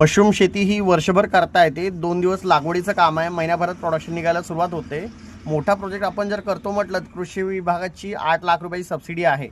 Mushroom शेती ही वर्षभर करता येते. 2 दिवस लागवडीचं काम आहे. महिन्याभरात प्रोडक्शन निघायला सुरुवात होते. मोठा प्रोजेक्ट आपण जर करतो म्हटलं तर कृषी विभागाची 8 लाख रुपयाची सबसिडी आहे.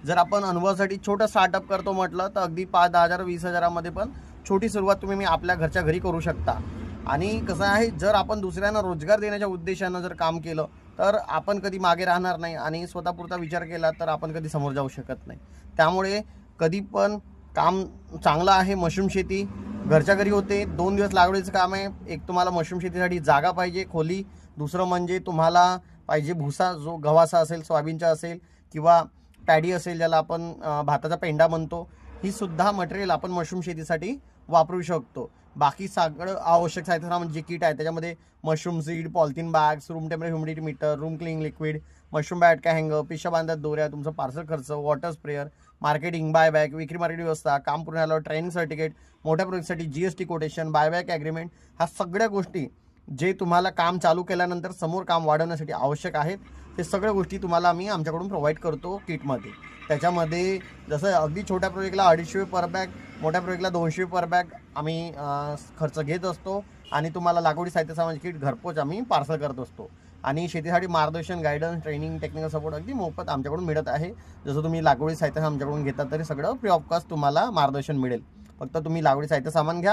जर आपण अनुभवासाठी छोटं स्टार्टअप करतो म्हटलं तर अगदी 5-10 हजार 20 हजारामध्ये पण छोटी सुरुवात तुम्ही आपल्या घरच्या घरी करू शकता. आणि कसं आहे, जर आपण दुसऱ्यांना रोजगार देण्याच्या उद्देशानं जर काम केलं तर आपण कधी मागे राहणार नाही आणि स्वतःपुरता विचार केला तर आपण कधी समोर जाऊ शकत नाही. त्यामुळे कधी पण काम चांगलं आहे. मशरूम शेती घरच्या घरी होते. 2 दिवस लागवडीचं काम आहे. एक तुम्हाला मशरूम शेतीसाठी जागा पाहिजे, खोली. दुसरं म्हणजे तुम्हाला पाहिजे भुसा, जो गव्हाचा असेल, सोयाबीनचा असेल किंवा पॅडी असेल, ज्याला आपण भाताचा पेंडा म्हणतो. ही सुद्धा मटेरियल आपण मशरूम शेतीसाठी वापरू शकतो. बाकी सगळं आवश्यक साहित्य म्हणजे जे किट आहे त्याच्यामध्ये mushroom seed, polythene bags, room temperature humidity meter, room cleaning liquid, mushroom bat हँगर, पिशा बांधत दोऱ्या, तुमचं पार्सल खर्च, वॉटर स्प्रेअर, मार्केटिंग, बायबॅक, विक्री मार्केटिंग व्यवस्था, काम पूर्ण झाल्यावर ट्रेनिंग सर्टिफिकेट, मोठ्या प्रोजेक्टसाठी GST कोटेशन, बायबॅक ॲग्रीमेंट, ह्या सगळ्या गोष्टी जे तुम्हाला काम चालू केल्यानंतर समोर काम वाढवण्यासाठी आवश्यक आहेत, ते सगळ्या गोष्टी तुम्हाला आम्ही आमच्याकडून प्रोव्हाइड करतो किटमध्ये. त्याच्यामध्ये जसं अगदी छोट्या प्रोजेक्टला 250 पर बॅग, मोठ्या प्रोजेक्टला 200 पर बॅग आम्ही खर्च घेत असतो आणि तुम्हाला लागवडी साहित्य सामान किट घरपोच आम्ही पार्सल करत असतो. आणि शेतीसाठी मार्गदर्शन, गायडन्स, ट्रेनिंग, टेक्निकल सपोर्ट अगदी मोफत आमच्याकडून मिळत आहे. जसं तुम्ही लागवडी साहित्य आमच्याकडून घेता तरी सगळं फ्री ऑफ कॉस्ट तुम्हाला मार्गदर्शन मिळेल. फक्त तुम्ही लागवडी साहित्य सामान घ्या.